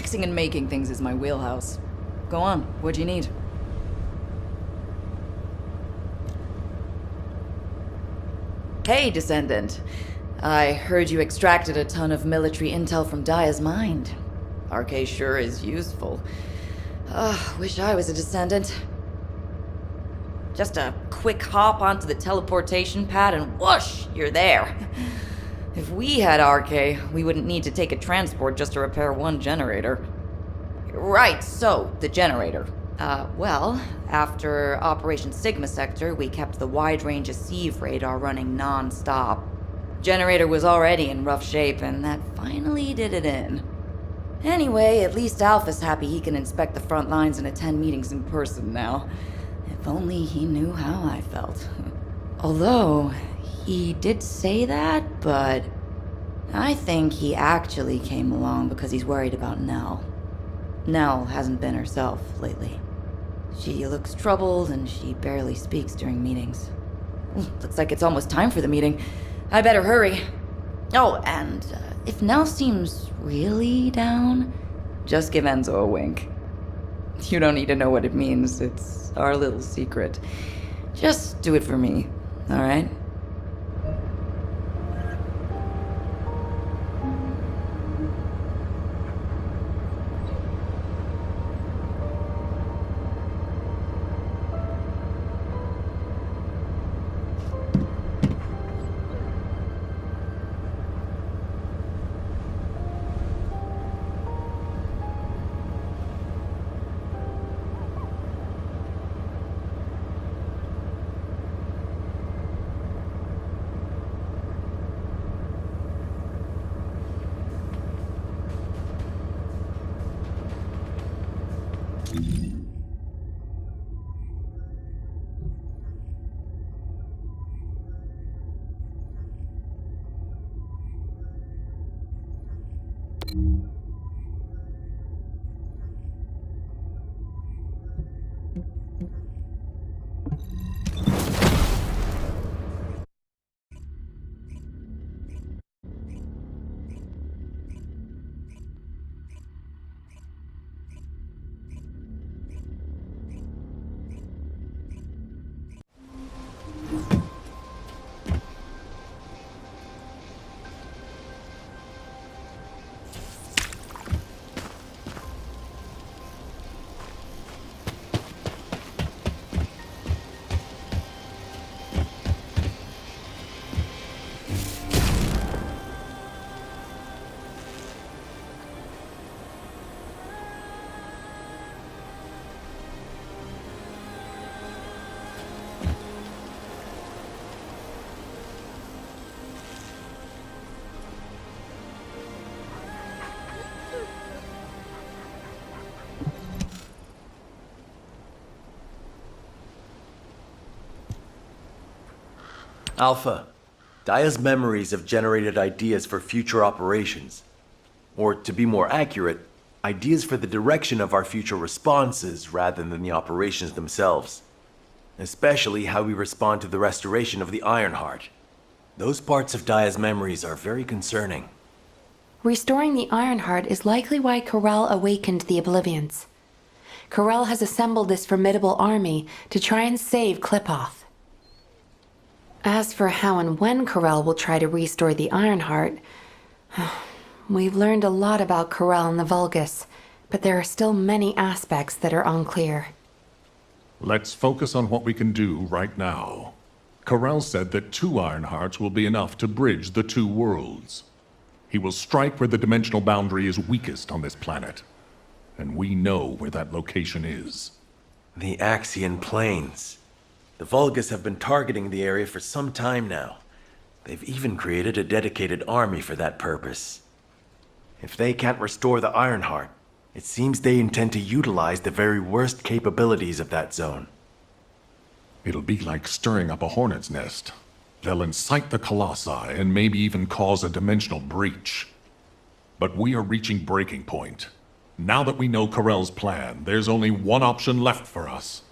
Fixing and making things is my wheelhouse. Go on, what do you need? Hey, Descendant. I heard you extracted a ton of military intel from Daya's mind. RK sure is useful. Wish I was a Descendant. Just a quick hop onto the teleportation pad and whoosh, you're there. If we had RK, we wouldn't need to take a transport just to repair one generator. Right, so, the generator. Well, after Operation Sigma Sector, we kept the wide-range Sieve radar running non-stop. Generator was already in rough shape, and that finally did it in. Anyway, at least Alpha's happy he can inspect the front lines and attend meetings in person now. If only he knew how I felt. Although, he did say that, but I think he actually came along because he's worried about Nell. Nell hasn't been herself lately. She looks troubled and she barely speaks during meetings. Looks like it's almost time for the meeting. I better hurry. Oh, and if Nell seems really down, just give Enzo a wink. You don't need to know what it means. It's our little secret. Just do it for me, all right? Alpha, Daya's memories have generated ideas for future operations. Or, to be more accurate, ideas for the direction of our future responses rather than the operations themselves. Especially how we respond to the restoration of the Ironheart. Those parts of Daya's memories are very concerning. Restoring the Ironheart is likely why Corel awakened the Oblivions. Corel has assembled this formidable army to try and save Klipoth. As for how and when Corel will try to restore the Ironheart, we've learned a lot about Corel and the Vulgus, but there are still many aspects that are unclear. Let's focus on what we can do right now. Corel said that 2 Ironhearts will be enough to bridge the 2 worlds. He will strike where the dimensional boundary is weakest on this planet. And we know where that location is. The Axian Plains. The Vulgus have been targeting the area for some time now. They've even created a dedicated army for that purpose. If they can't restore the Ironheart, it seems they intend to utilize the very worst capabilities of that zone. It'll be like stirring up a hornet's nest. They'll incite the Colossi and maybe even cause a dimensional breach. But we are reaching breaking point. Now that we know Corel's plan, there's only one option left for us.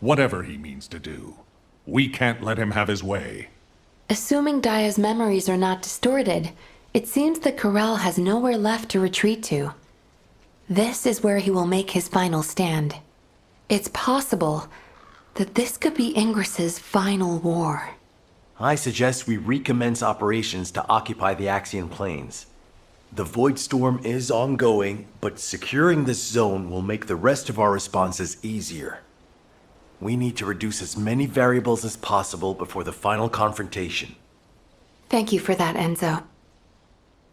Whatever he means to do, we can't let him have his way. Assuming Daya's memories are not distorted, it seems that Corel has nowhere left to retreat to. This is where he will make his final stand. It's possible that this could be Ingris's final war. I suggest we recommence operations to occupy the Axian Plains. The Void Storm is ongoing, but securing this zone will make the rest of our responses easier. We need to reduce as many variables as possible before the final confrontation. Thank you for that, Enzo.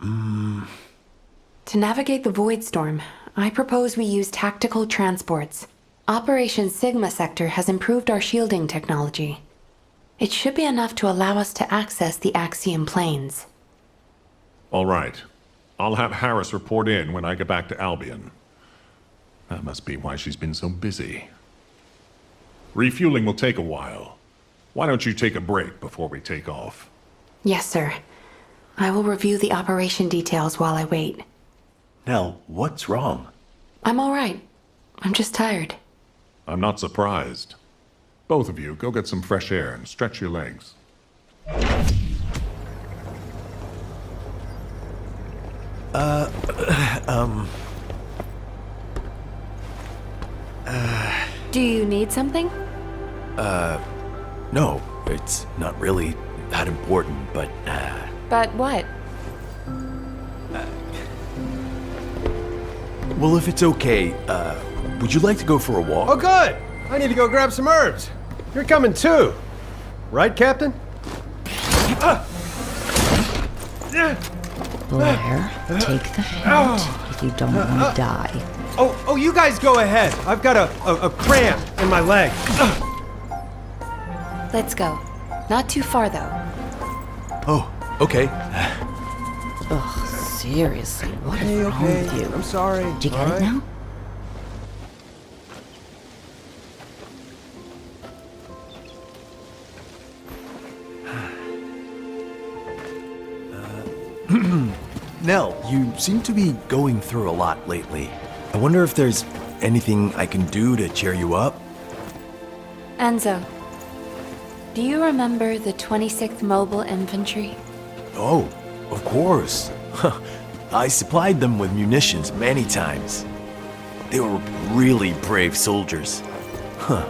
To navigate the Void Storm, I propose we use tactical transports. Operation Sigma Sector has improved our shielding technology. It should be enough to allow us to access the Axiom Plains. All right. I'll have Harris report in when I get back to Albion. That must be why she's been so busy. Refueling will take a while. Why don't you take a break before we take off? Yes, sir. I will review the operation details while I wait. Nell, what's wrong? I'm all right. I'm just tired. I'm not surprised. Both of you, go get some fresh air and stretch your legs. Do you need something? No, it's not really that important, but, But what? Well, if it's okay, would you like to go for a walk? Oh, good! I need to go grab some herbs. You're coming too. Right, Captain? Blair, take the hint if you don't want to die. Oh, you guys go ahead. I've got a cramp in my leg. Let's go. Not too far, though. Oh, okay. Ugh, seriously, what is wrong with you? I'm sorry. Did you get all it right? now? Nell, you seem to be going through a lot lately. I wonder if there's anything I can do to cheer you up? Enzo, do you remember the 26th Mobile Infantry? Oh, of course. I supplied them with munitions many times. They were really brave soldiers. Huh.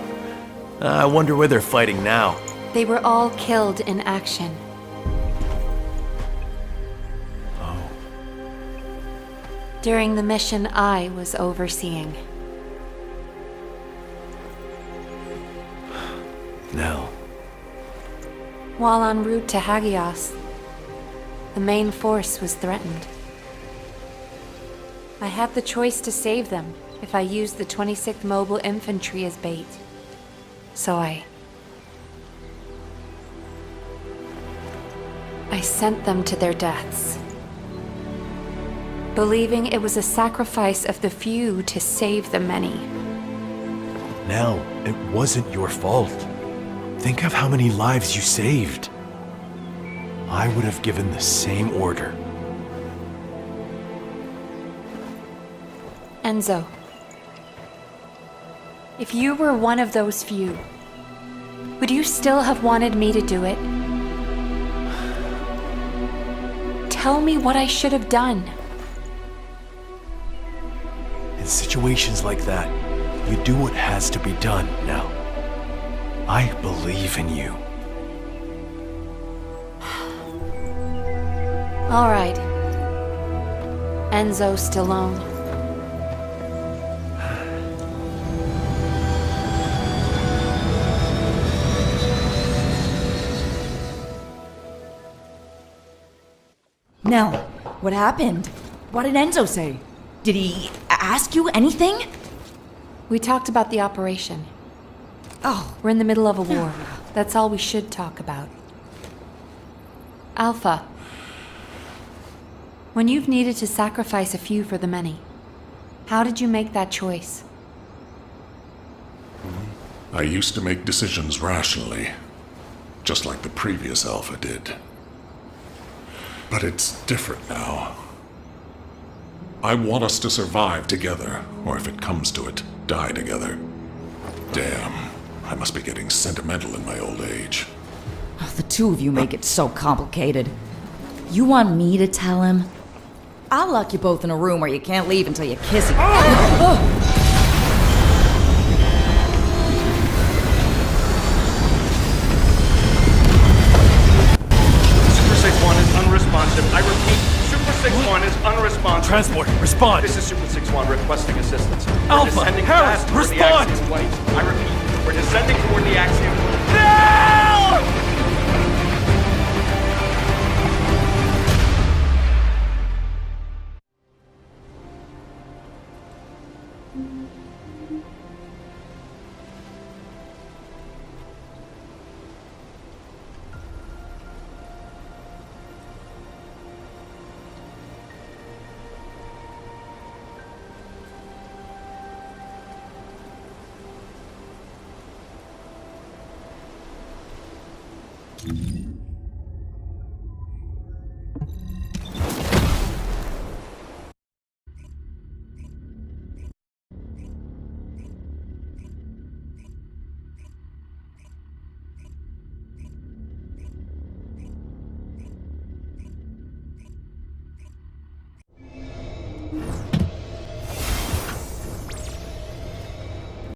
I wonder where they're fighting now. They were all killed in action. During the mission I was overseeing. Nell. While en route to Hagios, the main force was threatened. I had the choice to save them if I used the 26th Mobile Infantry as bait. So I sent them to their deaths, believing it was a sacrifice of the few to save the many. Nell, it wasn't your fault. Think of how many lives you saved. I would have given the same order. Enzo, if you were one of those few, would you still have wanted me to do it? Tell me what I should have done. In situations like that, you do what has to be done, Nell. I believe in you. All right. Enzo Stallone. Nell, what happened? What did Enzo say? Did he ask you anything? We talked about the operation. Oh, We're in the middle of a war. That's all we should talk about. Alpha. When you've needed to sacrifice a few for the many, how did you make that choice? I used to make decisions rationally, just like the previous Alpha did. But it's different now. I want us to survive together, or if it comes to it, die together. Damn, I must be getting sentimental in my old age. the two of you make it so complicated. You want me to tell him? I'll lock you both in a room where you can't leave until you kiss each Super 6-1 is unresponsive. I repeat, Super 6-1 is unresponsive. Transport, respond! This is Super 6-1 requesting assistance. We're Alpha, descending Harris, fast toward the respond! Axiom 20. I repeat, we're descending toward the Axiom 20. No!